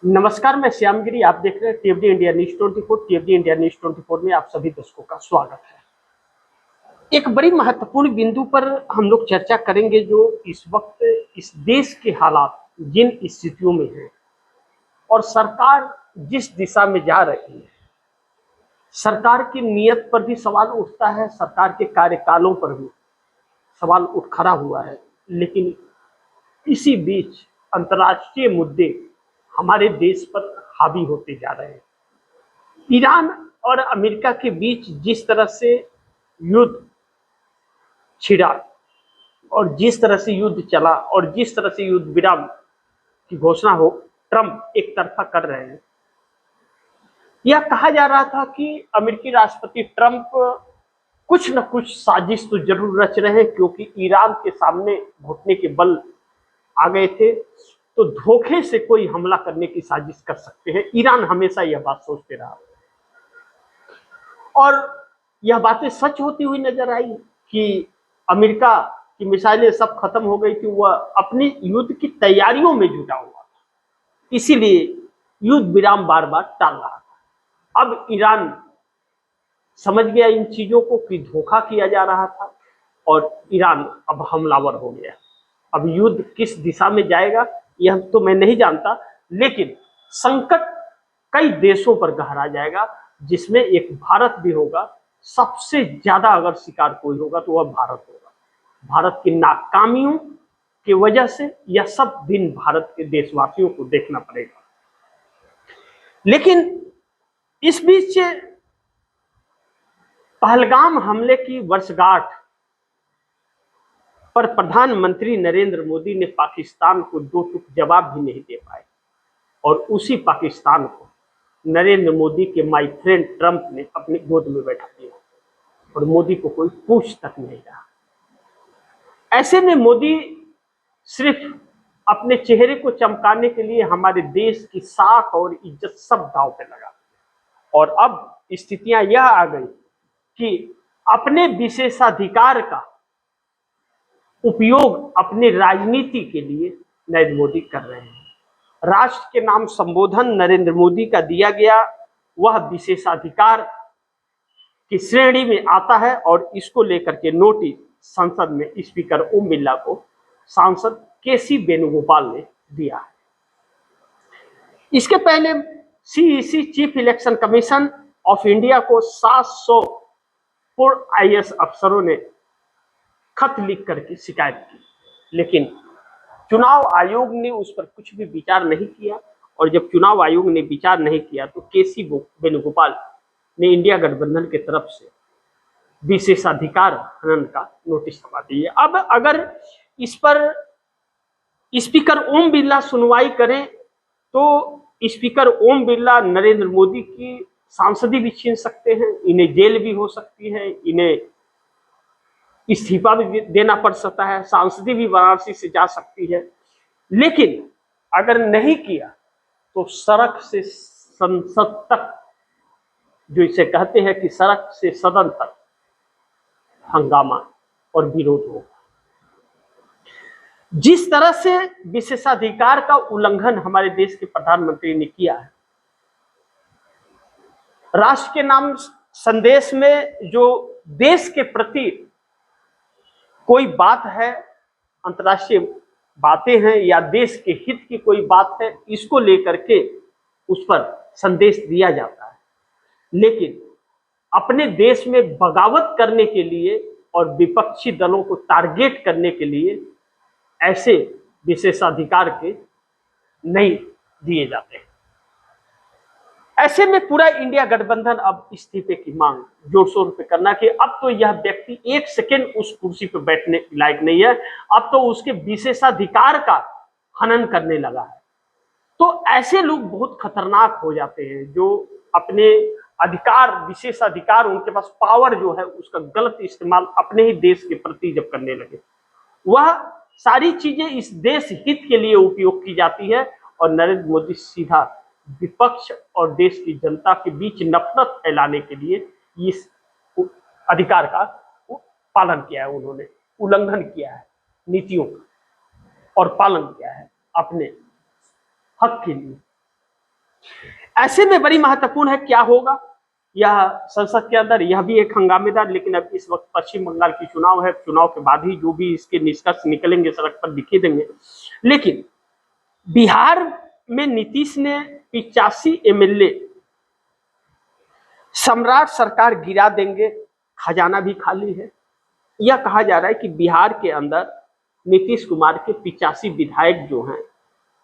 नमस्कार, मैं श्यामगिरी। आप देख रहे हैं टीएफडी इंडिया न्यूज 24। टीएफडी इंडिया न्यूज 24 में आप सभी दर्शकों का स्वागत है। एक बड़ी महत्वपूर्ण बिंदु पर हम लोग चर्चा करेंगे, जो इस वक्त इस देश के हालात जिन स्थितियों में हैं और सरकार जिस दिशा में जा रही है, सरकार की नीयत पर भी सवाल उठता है, सरकार के कार्यकालों पर भी सवाल उठ खड़ा हुआ है। लेकिन इसी बीच अंतर्राष्ट्रीय मुद्दे हमारे देश पर हावी होते जा रहे हैं। ईरान और अमेरिका के बीच जिस तरह से युद्ध छिड़ा और जिस तरह से युद्ध चला और जिस तरह से युद्ध विराम की घोषणा हो ट्रंप एक तरफा कर रहे हैं। यह कहा जा रहा था कि अमेरिकी राष्ट्रपति ट्रंप कुछ न कुछ साजिश तो जरूर रच रहे हैं, क्योंकि ईरान के सामने घुटने के बल आ गए थे, तो धोखे से कोई हमला करने की साजिश कर सकते हैं। ईरान हमेशा यह बात सोचते रहा और यह बातें सच होती हुई नजर आई कि अमेरिका की मिसाइलें सब खत्म हो गई थी, वह अपनी युद्ध की तैयारियों में जुटा हुआ था, इसीलिए युद्ध विराम बार बार टाल रहा था। अब ईरान समझ गया इन चीजों को कि धोखा किया जा रहा था और ईरान अब हमलावर हो गया। अब युद्ध किस दिशा में जाएगा यह तो मैं नहीं जानता, लेकिन संकट कई देशों पर गहरा जाएगा, जिसमें एक भारत भी होगा। सबसे ज्यादा अगर शिकार कोई होगा तो वह भारत होगा। भारत की नाकामियों की वजह से यह सब दिन भारत के देशवासियों को देखना पड़ेगा। लेकिन इस बीच पहलगाम हमले की वर्षगांठ पर प्रधानमंत्री नरेंद्र मोदी ने पाकिस्तान को दो टूक जवाब भी नहीं दे पाए और उसी पाकिस्तान को नरेंद्र मोदी के माय फ्रेंड ट्रंप ने अपनी गोद में बैठा दिया और मोदी को कोई पूछ तक नहीं रहा। ऐसे में मोदी सिर्फ अपने चेहरे को चमकाने के लिए हमारे देश की साख और इज्जत सब दांव पे लगा और अब स्थितियां यह आ गई कि अपने विशेषाधिकार का उपयोग अपने राजनीति के लिए नरेंद्र मोदी कर रहे हैं। राष्ट्र के नाम संबोधन नरेंद्र मोदी का दिया गया वह विशेषाधिकार की श्रेणी में आता है और इसको लेकर के नोटिस संसद में स्पीकर ओम बिरला को सांसद केसी वेणुगोपाल ने दिया है। इसके पहले CEC chief election commission of India को 700 पूर्व आईएएस अफसरों ने खत लिख करके शिकायत की, लेकिन चुनाव आयोग ने उस पर कुछ भी विचार नहीं किया और जब चुनाव आयोग ने विचार नहीं किया तो केसी वेणुगोपाल ने इंडिया गठबंधन की तरफ से विशेषाधिकार हनन का नोटिस छपा दिया। अब अगर इस पर स्पीकर ओम बिरला सुनवाई करें तो स्पीकर ओम बिरला नरेंद्र मोदी की सांसदी भी छीन सकते हैं, इन्हें जेल भी हो सकती है, इन्हें इस्तीफा भी देना पड़ सकता है, सांसदी भी वाराणसी से जा सकती है। लेकिन अगर नहीं किया तो सड़क से संसद तक, जो इसे कहते हैं कि सड़क से सदन तक हंगामा और विरोध होगा। जिस तरह से विशेषाधिकार का उल्लंघन हमारे देश के प्रधानमंत्री ने किया है, राष्ट्र के नाम संदेश में जो देश के प्रति कोई बात है, अंतर्राष्ट्रीय बातें हैं या देश के हित की कोई बात है, इसको लेकर के उस पर संदेश दिया जाता है। लेकिन अपने देश में बगावत करने के लिए और विपक्षी दलों को टारगेट करने के लिए ऐसे विशेषाधिकार के नहीं दिए जाते हैं। ऐसे में पूरा इंडिया गठबंधन अब इस्तीफे की मांग जोर शोर पे करना कि अब तो यह व्यक्ति एक सेकेंड उस कुर्सी पर बैठने लायक नहीं है, अब तो उसके विशेषाधिकार का हनन करने लगा है। तो ऐसे लोग बहुत खतरनाक हो जाते हैं जो अपने अधिकार, विशेषाधिकार, उनके पास पावर जो है उसका गलत इस्तेमाल अपने ही देश के प्रति जब करने लगे, वह सारी चीजें इस देश हित के लिए उपयोग की जाती है और नरेंद्र मोदी सीधा विपक्ष और देश की जनता के बीच नफरत फैलाने के लिए इस अधिकार का पालन किया है। उन्होंने उल्लंघन किया है नीतियों का और पालन किया है अपने हक के लिए। ऐसे में बड़ी महत्वपूर्ण है क्या होगा यह संसद के अंदर, यह भी एक हंगामेदार, लेकिन अब इस वक्त पश्चिम बंगाल की चुनाव है, चुनाव के बाद ही जो भी इसके निष्कर्ष निकलेंगे सड़क पर दिखे देंगे। लेकिन बिहार में नीतीश ने 85 एमएलए, सम्राट सरकार गिरा देंगे, खजाना भी खाली है। यह कहा जा रहा है कि बिहार के अंदर नीतीश कुमार के 85 विधायक जो हैं,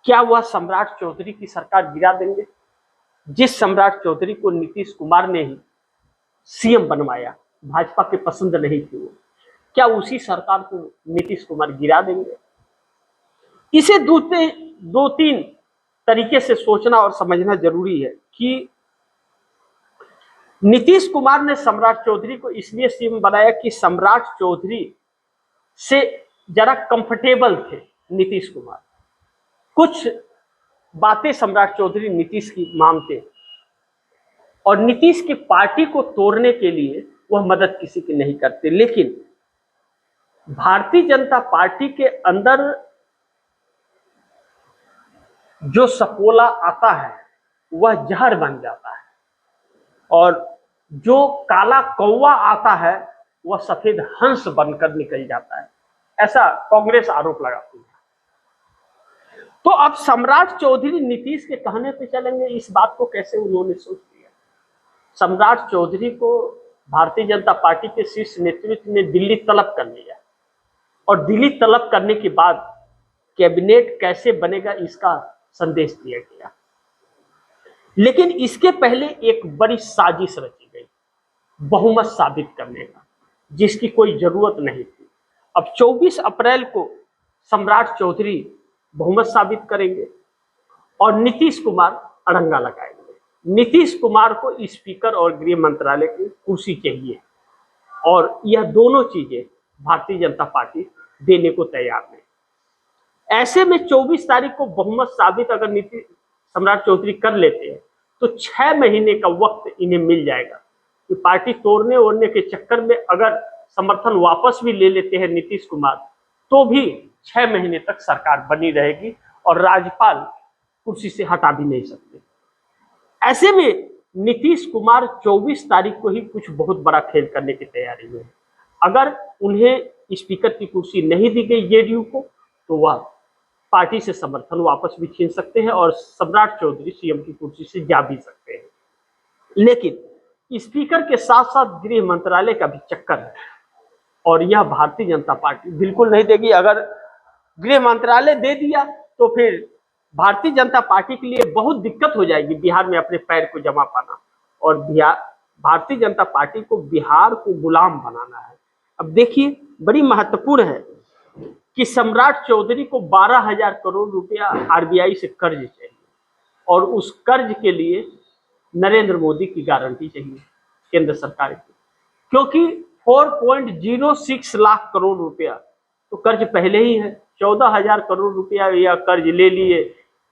क्या वह सम्राट चौधरी की सरकार गिरा देंगे? जिस सम्राट चौधरी को नीतीश कुमार ने ही सीएम बनवाया, भाजपा के पसंद नहीं थी वो, क्या उसी सरकार को नीतीश कुमार गिरा देंगे? इसे दो तीन तरीके से सोचना और समझना जरूरी है कि नीतीश कुमार ने सम्राट चौधरी को इसलिए सीएम बनाया कि सम्राट चौधरी से जरा कंफर्टेबल थे नीतीश कुमार। कुछ बातें सम्राट चौधरी नीतीश की मानते और नीतीश की पार्टी को तोड़ने के लिए वह मदद किसी की नहीं करते। लेकिन भारतीय जनता पार्टी के अंदर जो सपोला आता है वह जहर बन जाता है, और जो काला कौवा आता है वह सफेद हंस बनकर निकल जाता है, ऐसा कांग्रेस आरोप लगाती है। तो अब सम्राट चौधरी नीतीश के कहने पे चलेंगे, इस बात को कैसे उन्होंने सोच लिया? सम्राट चौधरी को भारतीय जनता पार्टी के शीर्ष नेतृत्व ने दिल्ली तलब कर लिया, और दिल्ली तलब करने के बाद कैबिनेट कैसे बनेगा इसका संदेश दिया गया। लेकिन इसके पहले एक बड़ी साजिश रची गई बहुमत साबित करने का, जिसकी कोई जरूरत नहीं थी। अब 24 अप्रैल को सम्राट चौधरी बहुमत साबित करेंगे और नीतीश कुमार अड़ंगा लगाएंगे। नीतीश कुमार को स्पीकर और गृह मंत्रालय की कुर्सी चाहिए, और यह दोनों चीजें भारतीय जनता पार्टी देने को तैयार नहीं। ऐसे में 24 तारीख को बहुमत साबित अगर नीतीश सम्राट चौधरी कर लेते हैं तो 6 महीने का वक्त इन्हें मिल जाएगा कि पार्टी तोड़ने ओड़ने के चक्कर में अगर समर्थन वापस भी ले लेते हैं नीतीश कुमार, तो भी 6 महीने तक सरकार बनी रहेगी और राज्यपाल कुर्सी से हटा भी नहीं सकते। ऐसे में नीतीश कुमार 24 तारीख को ही कुछ बहुत बड़ा खेल करने की तैयारी में है। अगर उन्हें स्पीकर की कुर्सी नहीं दी गई जेडीयू को, तो वह पार्टी से समर्थन वापस भी छीन सकते हैं और सम्राट चौधरी सीएम की कुर्सी से जा भी सकते हैं। लेकिन स्पीकर के साथ साथ गृह मंत्रालय का भी चक्कर है, और यह भारतीय जनता पार्टी बिल्कुल नहीं देगी। अगर गृह मंत्रालय दे दिया तो फिर भारतीय जनता पार्टी के लिए बहुत दिक्कत हो जाएगी बिहार में अपने पैर को जमा पाना, और भारतीय जनता पार्टी को बिहार को गुलाम बनाना है। अब देखिए, बड़ी महत्वपूर्ण है कि सम्राट चौधरी को 12,000 करोड़ रुपया आरबीआई से कर्ज चाहिए, और उस कर्ज के लिए नरेंद्र मोदी की गारंटी चाहिए केंद्र सरकार की, क्योंकि 4.06 लाख करोड़ रुपया तो कर्ज पहले ही है। 14,000 करोड़ रुपया या कर्ज ले लिए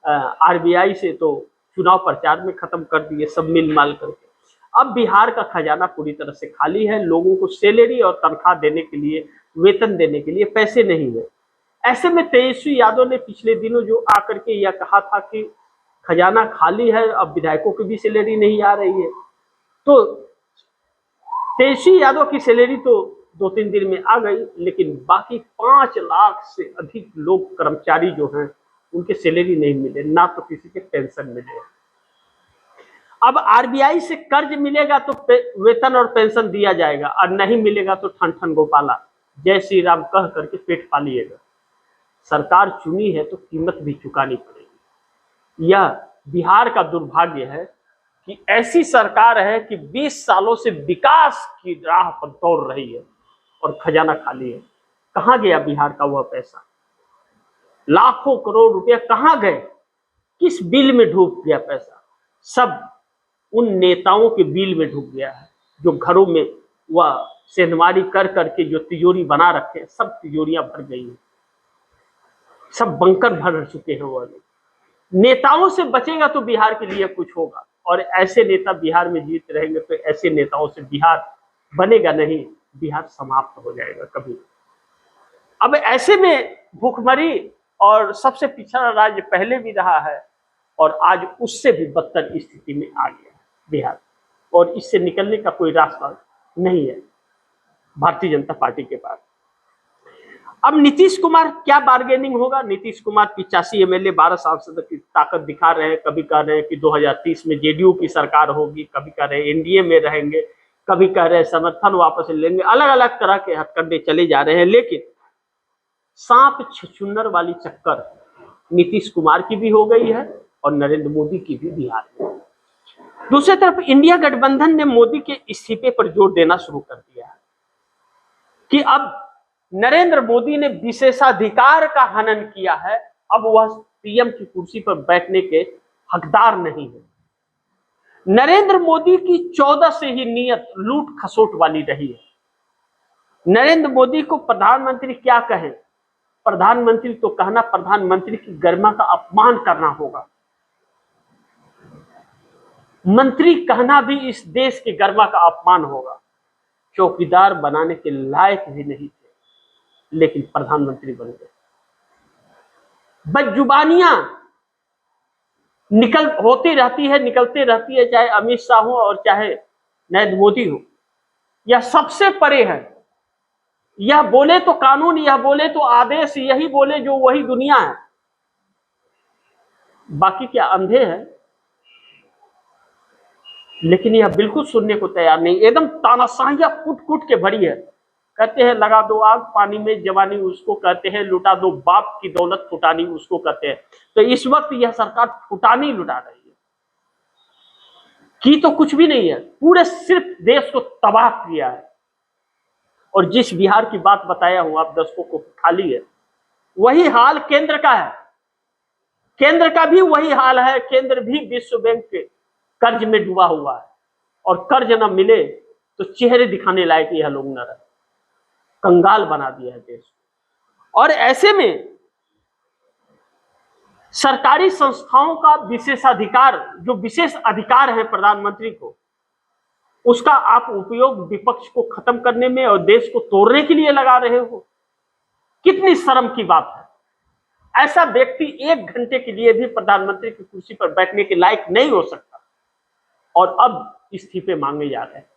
आरबीआई से, तो चुनाव प्रचार में खत्म कर दिए सब मिल माल करके। अब बिहार का खजाना पूरी तरह से खाली है, लोगों को सैलरी और तनख्वाह देने के लिए, वेतन देने के लिए पैसे नहीं है। ऐसे में तेजस्वी यादव ने पिछले दिनों जो आकर के यह कहा था कि खजाना खाली है, अब विधायकों की भी सैलरी नहीं आ रही है, तो तेजस्वी यादव की सैलरी तो 2-3 दिन में आ गई, लेकिन बाकी 5 लाख से अधिक लोग कर्मचारी जो हैं उनके सैलरी नहीं मिले, ना तो किसी के पेंशन मिले। अब आरबीआई से कर्ज मिलेगा तो वेतन और पेंशन दिया जाएगा, और नहीं मिलेगा तो ठन ठन गोपाला जय श्री राम कह करके पेट पालिएगा। सरकार चुनी है तो कीमत भी चुकानी पड़ेगी। यह बिहार का दुर्भाग्य है कि ऐसी सरकार है कि 20 सालों से विकास की राह पर दौड़ रही है और खजाना खाली है। कहां गया बिहार का वह पैसा? लाखों करोड़ रुपया कहां गए? किस बिल में डूब गया पैसा? सब उन नेताओं के बिल में डूब गया है, जो घरों में वह सेंधमारी कर करके जो तिजोरी बना रखे हैं, सब तिजोरियां भर गई हैं, सब बंकर भर चुके हैं। वह नेताओं से बचेगा तो बिहार के लिए कुछ होगा, और ऐसे नेता बिहार में जीत रहेंगे तो ऐसे नेताओं से बिहार बनेगा नहीं, बिहार समाप्त हो जाएगा कभी। अब ऐसे में भूखमरी और सबसे पिछड़ा राज्य पहले भी रहा है, और आज उससे भी बदतर स्थिति में आ गया है बिहार, और इससे निकलने का कोई रास्ता नहीं है भारतीय जनता पार्टी के पास। अब नीतीश कुमार क्या बार्गेनिंग होगा? नीतीश कुमार 85 एमएलए 12 सांसद की ताकत दिखा रहे हैं। कभी कह रहे हैं कि 2030 में जेडीयू की सरकार होगी, कभी कह रहे हैं एनडीए में रहेंगे, कभी कह रहे हैं समर्थन वापस लेंगे। अलग अलग तरह के हथकंडे चले जा रहे हैं, लेकिन सांप छछूंदर वाली चक्कर नीतीश कुमार की भी हो गई है और नरेंद्र मोदी की भी बिहार में। दूसरी तरफ इंडिया गठबंधन ने मोदी के इस्तीफे पर जोर देना शुरू कर दिया है कि अब नरेंद्र मोदी ने विशेषाधिकार का हनन किया है, अब वह पीएम की कुर्सी पर बैठने के हकदार नहीं है। नरेंद्र मोदी की 14 से ही नीयत लूट खसोट वाली रही है। नरेंद्र मोदी को प्रधानमंत्री क्या कहें? प्रधानमंत्री तो कहना प्रधानमंत्री की गरिमा का अपमान करना होगा। मंत्री कहना भी इस देश की गरिमा का अपमान होगा। चौकीदार बनाने के लायक भी नहीं थे, लेकिन प्रधानमंत्री बन गए। बदजुबानियां होती रहती है, निकलती रहती है, चाहे अमित शाह हो और चाहे नरेंद्र मोदी हो। यह सबसे परे है। यह बोले तो कानून, यह बोले तो आदेश, यही बोले जो वही दुनिया है। बाकी क्या अंधे हैं? लेकिन यह बिल्कुल सुनने को तैयार नहीं। एकदम तानाशाहियां कूट कूट के भरी है। कहते हैं लगा दो आग पानी में जवानी उसको कहते हैं, लुटा दो बाप की दौलत फुटानी उसको कहते हैं। तो इस वक्त यह सरकार फुटानी लुटा रही है, की तो कुछ भी नहीं है, पूरे सिर्फ देश को तबाह किया है। और जिस बिहार की बात बताया हूं, आप दर्शकों को खाली है, वही हाल केंद्र का है। केंद्र का भी वही हाल है। केंद्र भी विश्व बैंक के कर्ज में डूबा हुआ है, और कर्ज न मिले तो चेहरे दिखाने लायक यह लोग न रहे। कंगाल बना दिया है देश को। और ऐसे में सरकारी संस्थाओं का विशेषाधिकार, जो विशेष अधिकार है प्रधानमंत्री को, उसका आप उपयोग विपक्ष को खत्म करने में और देश को तोड़ने के लिए लगा रहे हो। कितनी शर्म की बात है। ऐसा व्यक्ति 1 घंटे के लिए भी प्रधानमंत्री की कुर्सी पर बैठने के लायक नहीं हो सकता, और अब इस्तीफे मांगे जा रहे हैं।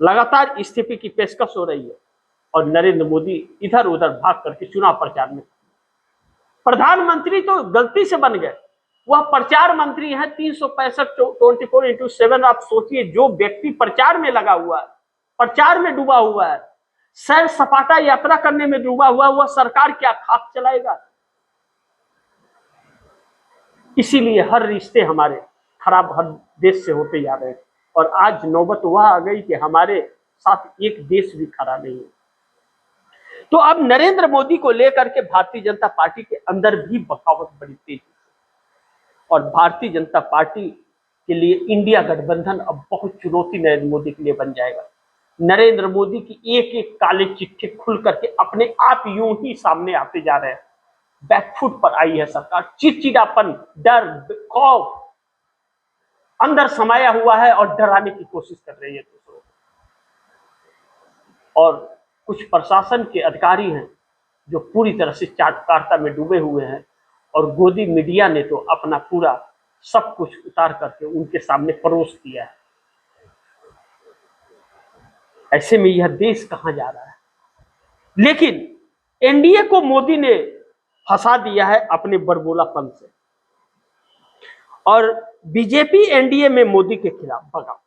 लगातार इस्तीफे की पेशकश हो रही है, और नरेंद्र मोदी इधर उधर भाग करके चुनाव प्रचार में। प्रधानमंत्री तो गलती से बन गए, वह प्रचार मंत्री है। 365 24/7। आप सोचिए, जो व्यक्ति प्रचार में लगा हुआ है, प्रचार में डूबा हुआ है, सैर सपाटा यात्रा करने में डूबा हुआ, वह सरकार क्या खाक चलाएगा? इसीलिए हर रिश्ते हमारे खराब हर देश से होते जा रहे हैं, और आज नौबत वह आ गई कि हमारे साथ एक देश भी खड़ा नहीं है। तो अब नरेंद्र मोदी को लेकर के भारतीय जनता पार्टी के अंदर भी बगावत बड़ी तेजी से, और भारतीय जनता पार्टी के लिए इंडिया गठबंधन अब बहुत चुनौती नरेंद्र मोदी के लिए बन जाएगा। नरेंद्र मोदी की एक एक काले चिट्ठे खुल करके अपने आप यूं ही सामने आते जा रहे हैं। बैकफुट पर आई है सरकार। चिड़चिड़ापन, डर, खौफ अंदर समाया हुआ है, और डराने की कोशिश कर रही है दूसरों को। और कुछ प्रशासन के अधिकारी हैं जो पूरी तरह से चाटुकारिता में डूबे हुए हैं, और गोदी मीडिया ने तो अपना पूरा सब कुछ उतार करके उनके सामने परोस दिया है। ऐसे में यह देश कहां जा रहा है? लेकिन एनडीए को मोदी ने फंसा दिया है अपने बड़बोलापन से, और बीजेपी एनडीए में मोदी के खिलाफ भगा।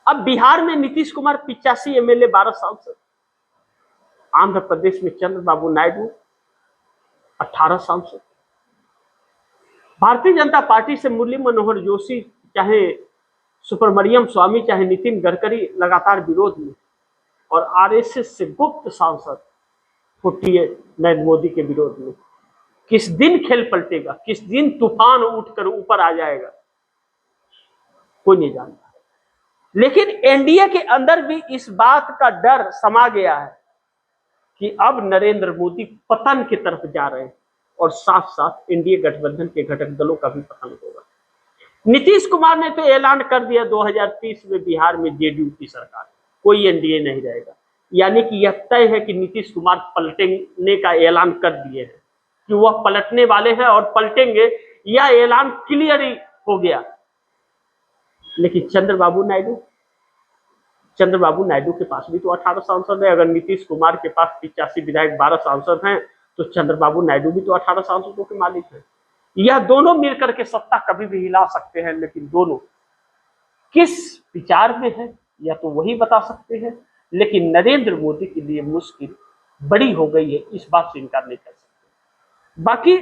अब बिहार में नीतीश कुमार 85 एमएलए 12 सांसद, आंध्र प्रदेश में चंद्रबाबू नायडू 18 सांसद, भारतीय जनता पार्टी से मुरली मनोहर जोशी, चाहे सुब्रमण्यम स्वामी, चाहे नितिन गडकरी लगातार विरोध में, और आरएसएस से गुप्त सांसद फुटिए नरेंद्र मोदी के विरोध में। किस दिन खेल पलटेगा, किस दिन तूफान उठकर ऊपर आ जाएगा, कोई नहीं जानता। लेकिन एनडीए के अंदर भी इस बात का डर समा गया है कि अब नरेंद्र मोदी पतन की तरफ जा रहे हैं, और साथ साथ एनडीए गठबंधन के घटक दलों का भी पतन होगा। नीतीश कुमार ने तो ऐलान कर दिया 2030 में बिहार में जेडीयू की सरकार, कोई एनडीए नहीं रहेगा। यानी कि यह तय है कि नीतीश कुमार पलटने का ऐलान कर दिए हैं। कि वह पलटने वाले हैं और पलटेंगे, यह ऐलान क्लियर ही हो गया। लेकिन चंद्रबाबू नायडू के पास भी तो 18 सांसद है। अगर नीतीश कुमार के पास 85 विधायक 12 सांसद हैं, तो चंद्रबाबू नायडू भी तो 18 सांसदों के मालिक हैं। यह दोनों मिलकर के सत्ता कभी भी हिला सकते हैं, लेकिन दोनों किस विचार में है या तो वही बता सकते हैं। लेकिन नरेंद्र मोदी के लिए मुश्किल बड़ी हो गई है, इस बात से इनकार नहीं कर सकते। बाकी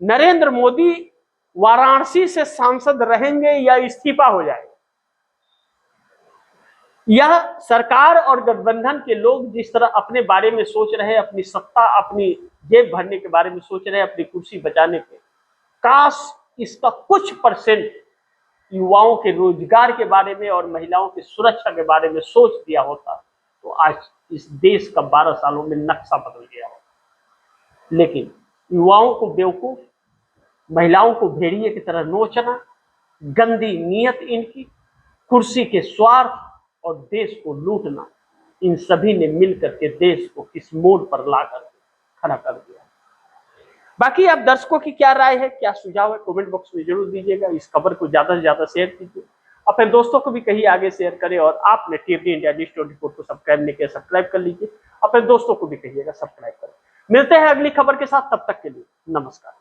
नरेंद्र मोदी वाराणसी से सांसद रहेंगे या इस्तीफा हो जाएगा, यह सरकार और गठबंधन के लोग जिस तरह अपने बारे में सोच रहे हैं, अपनी सत्ता, अपनी जेब भरने के बारे में सोच रहे हैं, अपनी कुर्सी बचाने के, काश इसका कुछ परसेंट युवाओं के रोजगार के बारे में और महिलाओं की सुरक्षा के बारे में सोच दिया होता, तो आज इस देश का 12 सालों में नक्शा बदल गया होता। लेकिन युवाओं को बेवकूफ, महिलाओं को भेड़िए की तरह नोचना, गंदी नीयत इनकी, कुर्सी के स्वार्थ और देश को लूटना, इन सभी ने मिलकर के देश को किस मोड़ पर ला कर खड़ा कर दिया। बाकी आप दर्शकों की क्या राय है, क्या सुझाव है, कमेंट बॉक्स में जरूर दीजिएगा। इस खबर को ज्यादा से ज्यादा शेयर कीजिए, अपने दोस्तों को भी कहीं आगे शेयर करें, और आपने टीवी इंडिया डिजिटल रिपोर्ट को सब्सक्राइब नहीं किया, सब्सक्राइब कर लीजिए, अपने दोस्तों को भी कहिएगा सब्सक्राइब करें। मिलते हैं अगली खबर के साथ, तब तक के लिए नमस्कार।